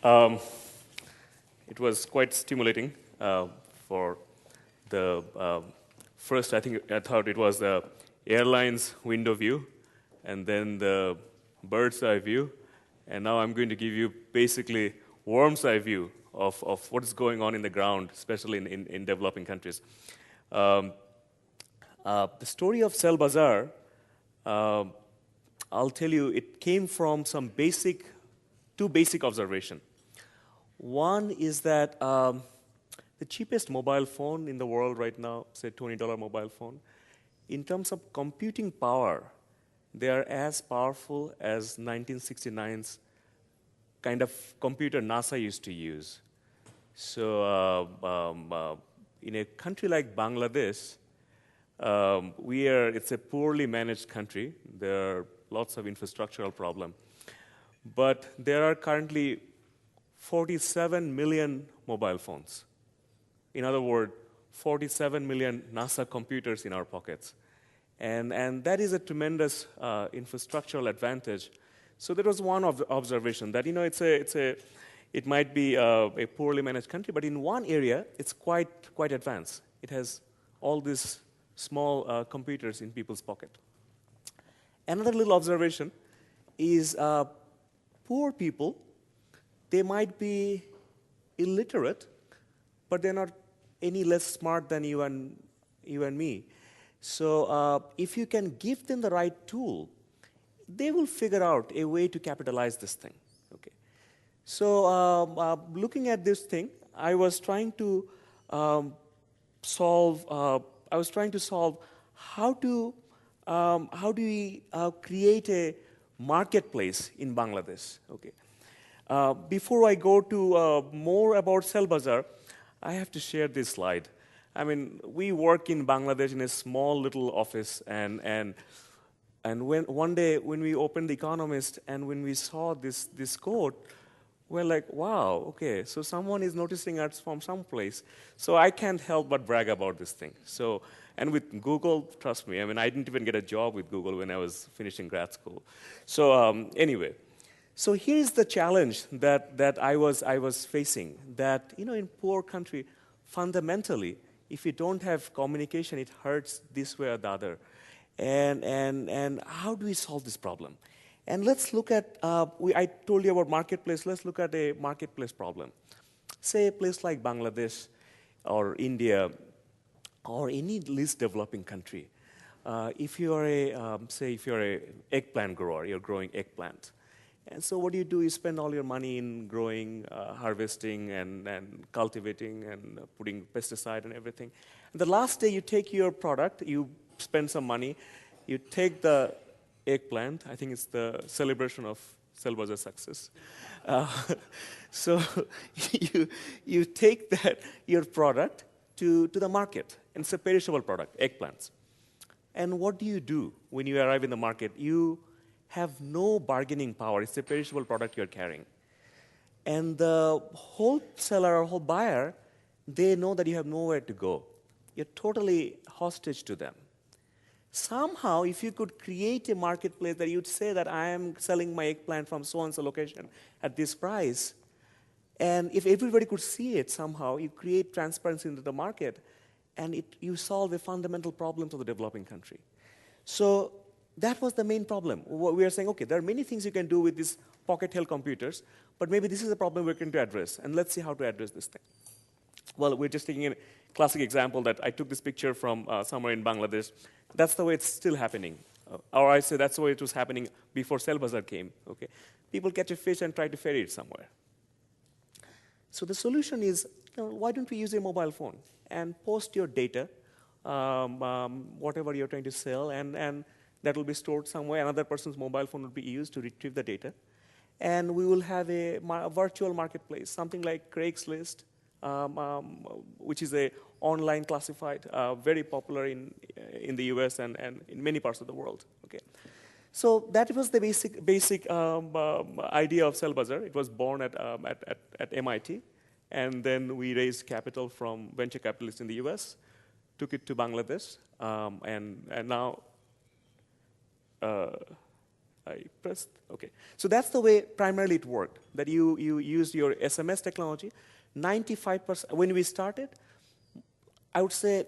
Um, it was quite stimulating for the first. I thought it was the airline's window view, and then the bird's eye view, and now I'm going to give you basically worm's eye view of what is going on in the ground, especially in developing countries. The story of CellBazaar, I'll tell you, it came from two basic observations. One is that the cheapest mobile phone in the world right now, say $20 mobile phone, in terms of computing power, they are as powerful as 1969's kind of computer NASA used to use. So in a country like Bangladesh, it's a poorly managed country. There are lots of infrastructural problems. But there are currently 47 million mobile phones. In other words, 47 million NASA computers in our pockets. And that is a tremendous infrastructural advantage. So there was one observation that, it might be a poorly managed country, but in one area, it's quite advanced. It has all these small computers in people's pocket. Another little observation is poor people, they might be illiterate, but they're not any less smart than you and me. So if you can give them the right tool, they will figure out a way to capitalize this thing. Okay. So looking at this thing, I was trying to solve how do we create a marketplace in Bangladesh. Okay. Before I go to more about CellBazaar, I have to share this slide. I mean, we work in Bangladesh in a small little office, and one day when we opened The Economist and when we saw this quote, we're like, wow, okay, so someone is noticing us from someplace. So I can't help but brag about this thing. So, and with Google, trust me, I mean, I didn't even get a job with Google when I was finishing grad school. So anyway, so here's the challenge that I was facing, that, in poor country, fundamentally, if you don't have communication, it hurts this way or the other. And how do we solve this problem? And let's look at, I told you about marketplace, let's look at a marketplace problem. Say a place like Bangladesh or India or any least developing country. If you're a eggplant grower, you're growing eggplant. And so what do? You spend all your money in growing, harvesting, and cultivating, and putting pesticide and everything. And the last day you take your product, you spend some money, you take the eggplant. I think it's the celebration of CellBazaar success. So you take your product to the market, and it's a perishable product, eggplants. And what do you do when you arrive in the market? You have no bargaining power. It's a perishable product you're carrying. And the wholesaler or whole buyer, they know that you have nowhere to go. You're totally hostage to them. Somehow, if you could create a marketplace that you'd say that I am selling my eggplant from so-and-so location at this price, and if everybody could see it somehow, you create transparency into the market, and you solve the fundamental problems of the developing country. So that was the main problem. We are saying, okay, there are many things you can do with these pocket-held computers, but maybe this is a problem we're going to address, and let's see how to address this thing. Well, we're just taking a classic example that I took this picture from somewhere in Bangladesh. That's the way it's still happening. Or I say that's the way it was happening before CellBazaar came. Okay? People catch a fish and try to ferry it somewhere. So the solution is, why don't we use a mobile phone and post your data, whatever you're trying to sell, and that will be stored somewhere. Another person's mobile phone will be used to retrieve the data. And we will have a virtual marketplace, something like Craigslist, which is an online classified, very popular in the US and in many parts of the world. Okay. So that was the basic idea of CellBazaar. It was born at MIT. And then we raised capital from venture capitalists in the US, took it to Bangladesh, and now I pressed, okay. So that's the way primarily it worked, that you used your SMS technology. 95%, when we started, I would say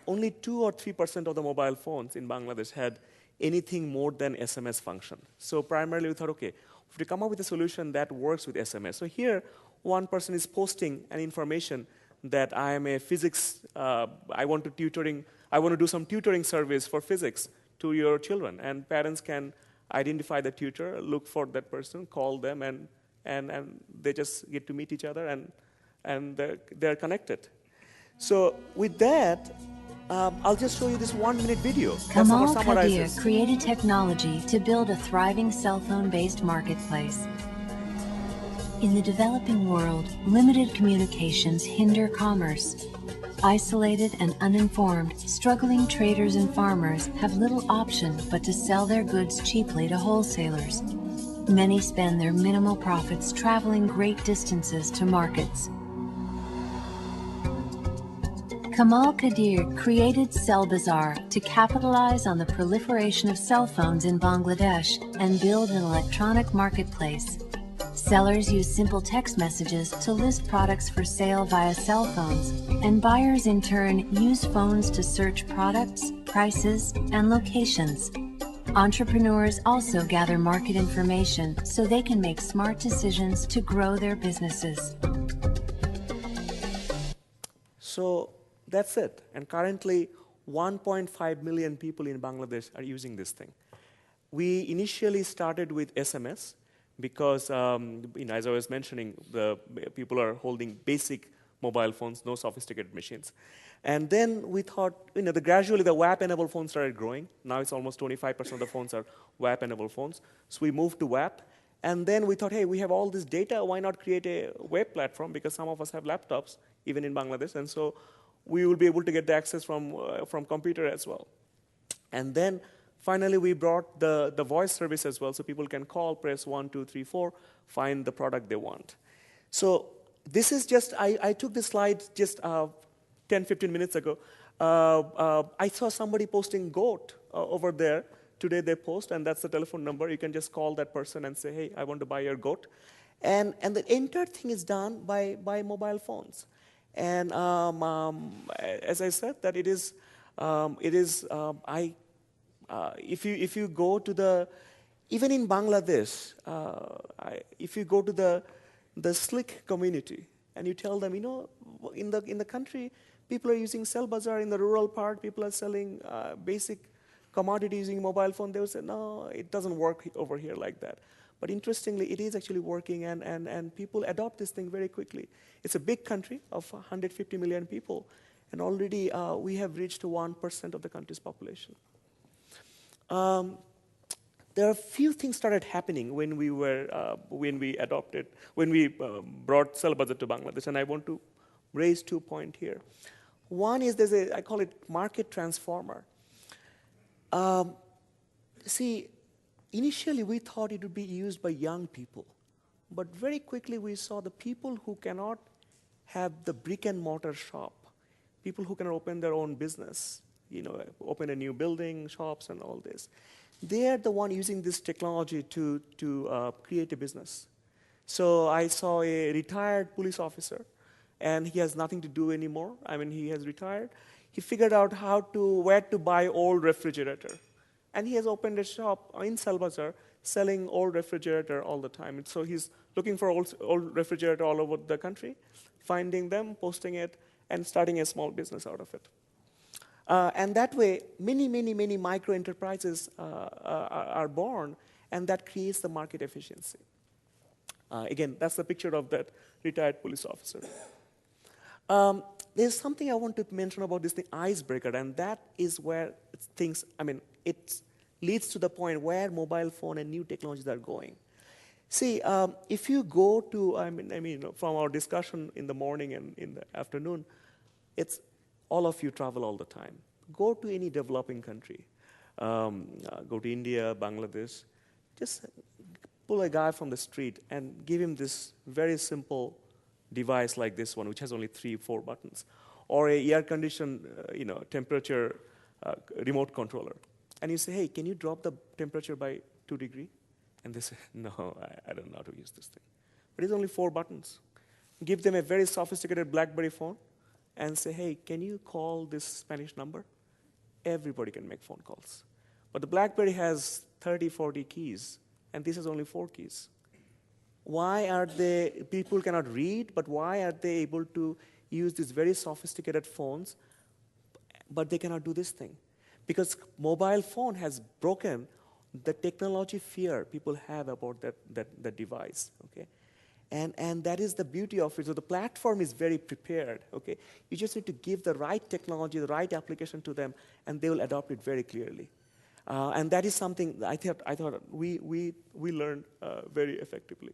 only 2 or 3% of the mobile phones in Bangladesh had anything more than SMS function. So primarily we thought, okay, if we come up with a solution that works with SMS. So here, one person is posting an information that I am a physics, I want to do some tutoring service for physics to your children. And parents can identify the tutor, look for that person, call them, and they just get to meet each other, and they're connected. So with that, I'll just show you this 1-minute video. Kamal Quadir created technology to build a thriving cell phone-based marketplace. In the developing world, limited communications hinder commerce. Isolated and uninformed, struggling traders and farmers have little option but to sell their goods cheaply to wholesalers. Many spend their minimal profits traveling great distances to markets. Kamal Quadir created CellBazaar to capitalize on the proliferation of cell phones in Bangladesh and build an electronic marketplace. Sellers use simple text messages to list products for sale via cell phones, and buyers in turn use phones to search products, prices, and locations. Entrepreneurs also gather market information so they can make smart decisions to grow their businesses. So that's it. And currently, 1.5 million people in Bangladesh are using this thing. We initially started with SMS because, as I was mentioning, the people are holding basic mobile phones, no sophisticated machines. And then we thought, gradually the WAP-enabled phones started growing. Now it's almost 25% of the phones are WAP-enabled phones. So we moved to WAP. And then we thought, hey, we have all this data. Why not create a web platform? Because some of us have laptops, even in Bangladesh. And so we will be able to get the access from computer as well. And then finally, we brought the voice service as well, so people can call, press 1, 2, 3, 4, find the product they want. So this is just, I took this slide just 10, 15 minutes ago. I saw somebody posting goat over there. Today they post, and that's the telephone number. You can just call that person and say, hey, I want to buy your goat. And the entire thing is done by mobile phones. And as I said, that if you go to even in Bangladesh, if you go to the slick community and you tell them, in the country, people are using CellBazaar. In the rural part, people are selling basic commodities using mobile phone. They will say, no, it doesn't work over here like that. But interestingly, it is actually working, and people adopt this thing very quickly. It's a big country of 150 million people, and already we have reached 1% of the country's population. There are a few things started happening when we brought CellBazaar to Bangladesh, and I want to raise 2 points here. One is I call it market transformer. See, initially we thought it would be used by young people, but very quickly we saw the people who cannot have the brick and mortar shop, people who can open their own business, open a new building, shops, and all this. They are the one using this technology to create a business. So I saw a retired police officer, and he has nothing to do anymore. He has retired. He figured out where to buy old refrigerator. And he has opened a shop in CellBazaar selling old refrigerator all the time. So he's looking for old refrigerator all over the country, finding them, posting it, and starting a small business out of it. And that way, many micro enterprises are born, and that creates the market efficiency. Again, that's the picture of that retired police officer. There's something I want to mention about this, the icebreaker, and that is where things, it leads to the point where mobile phone and new technologies are going. See, if you go to, from our discussion in the morning and in the afternoon, it's all of you travel all the time. Go to any developing country. Go to India, Bangladesh. Just pull a guy from the street and give him this very simple device like this one, which has only 3-4 buttons, or a air-conditioned, temperature remote controller. And you say, hey, can you drop the temperature by 2°? And they say, no, I don't know how to use this thing. But it's only 4 buttons. Give them a very sophisticated BlackBerry phone and say, hey, can you call this Spanish number? Everybody can make phone calls. But the BlackBerry has 30, 40 keys, and this has only 4 keys. Why are they, people cannot read, but why are they able to use these very sophisticated phones, but they cannot do this thing? Because mobile phone has broken the technology fear people have about that device, okay? And that is the beauty of it. So the platform is very prepared, okay? You just need to give the right technology, the right application to them, and they will adopt it very clearly. And that is something I thought we learned very effectively.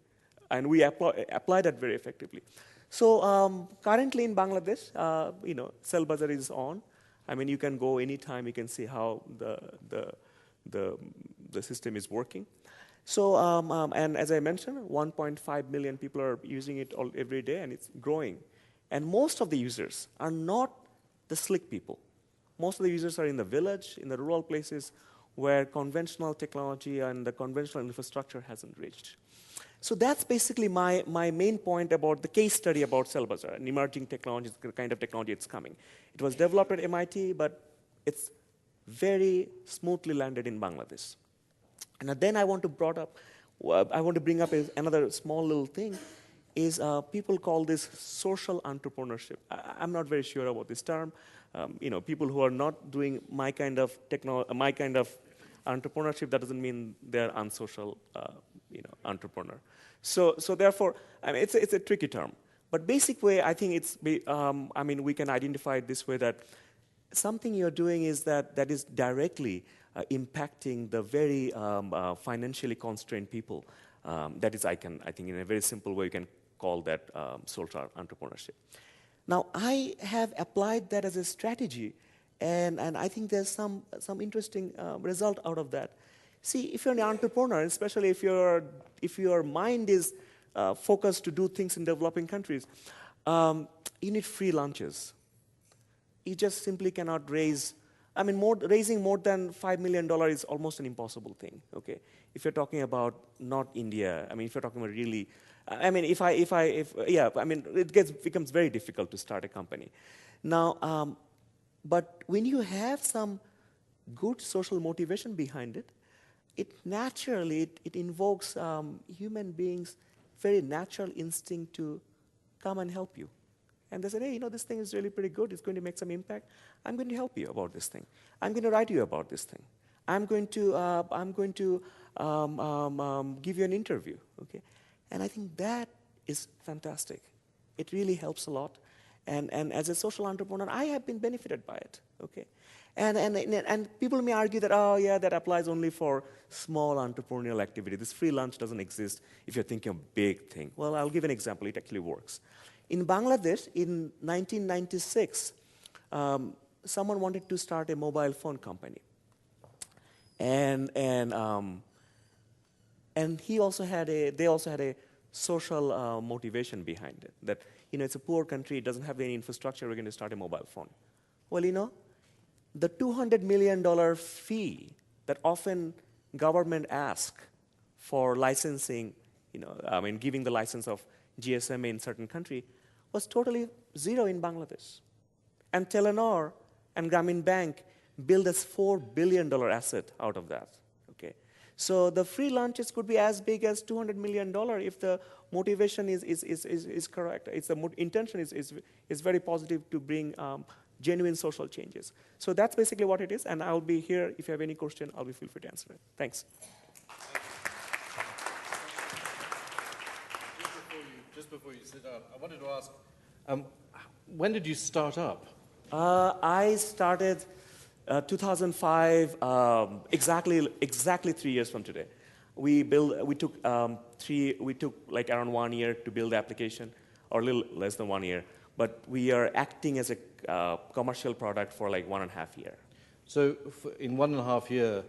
And we apply that very effectively. So currently in Bangladesh, CellBazaar is on. I mean, you can go anytime, you can see how the system is working. So, and as I mentioned, 1.5 million people are using it every day, and it's growing. And most of the users are not the slick people. Most of the users are in the village, in the rural places, where conventional technology and the conventional infrastructure hasn't reached. So that's basically my main point about the case study about CellBazaar, an emerging technology, the kind of technology it's coming. It was developed at MIT, but it's very smoothly landed in Bangladesh. And then I want to bring up another small little thing, is people call this social entrepreneurship. I'm not very sure about this term. People who are not doing my kind of entrepreneurship, that doesn't mean they're unsocial, entrepreneur. So therefore, I mean, it's a tricky term. But basic way, I think we can identify it this way, that something you're doing is that is directly impacting the very financially constrained people. That is, I think in a very simple way, you can call that social entrepreneurship. Now, I have applied that as a strategy, and I think there's some interesting result out of that. See, if you're an entrepreneur, especially if your mind is focused to do things in developing countries, you need free lunches. You just simply cannot raise. I mean, raising more than $5 million is almost an impossible thing. Okay, if you're talking about not India, I mean, if you're talking about really, I mean, it becomes very difficult to start a company. Now, but when you have some good social motivation behind it, it naturally invokes human beings' very natural instinct to come and help you. And they said, hey, this thing is really pretty good. It's going to make some impact. I'm going to help you about this thing. I'm going to write you about this thing. I'm going to give you an interview. Okay, and I think that is fantastic. It really helps a lot. And as a social entrepreneur, I have been benefited by it. Okay, and people may argue that, oh yeah, that applies only for small entrepreneurial activity. This free lunch doesn't exist if you're thinking of big thing. Well, I'll give an example. It actually works. In Bangladesh, in 1996, someone wanted to start a mobile phone company, and they also had a social motivation behind it. That it's a poor country, it doesn't have any infrastructure. We're going to start a mobile phone. Well, the $200 million fee that often government asks for licensing, giving the license of GSM in certain country, was totally zero in Bangladesh. And Telenor and Grameen Bank built a $4 billion asset out of that. Okay, so the free lunches could be as big as $200 million if the motivation is correct. The intention is very positive to bring genuine social changes. So that's basically what it is, and I'll be here if you have any question. I'll be feel free to answer it. Thanks. Just before you sit down, I wanted to ask, when did you start up? I started 2005, exactly 3 years from today. We took like around 1 year to build the application, or a little less than 1 year. But we are acting as a commercial product for like 1.5 years. So in 1.5 years,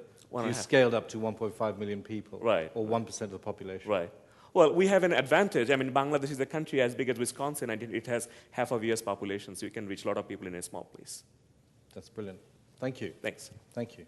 you scaled up to 1.5 million people, right? Or 1% of the population, right? Well, we have an advantage. I mean, Bangladesh is a country as big as Wisconsin, and it has half of US population, so you can reach a lot of people in a small place. That's brilliant. Thank you. Thanks. Thank you.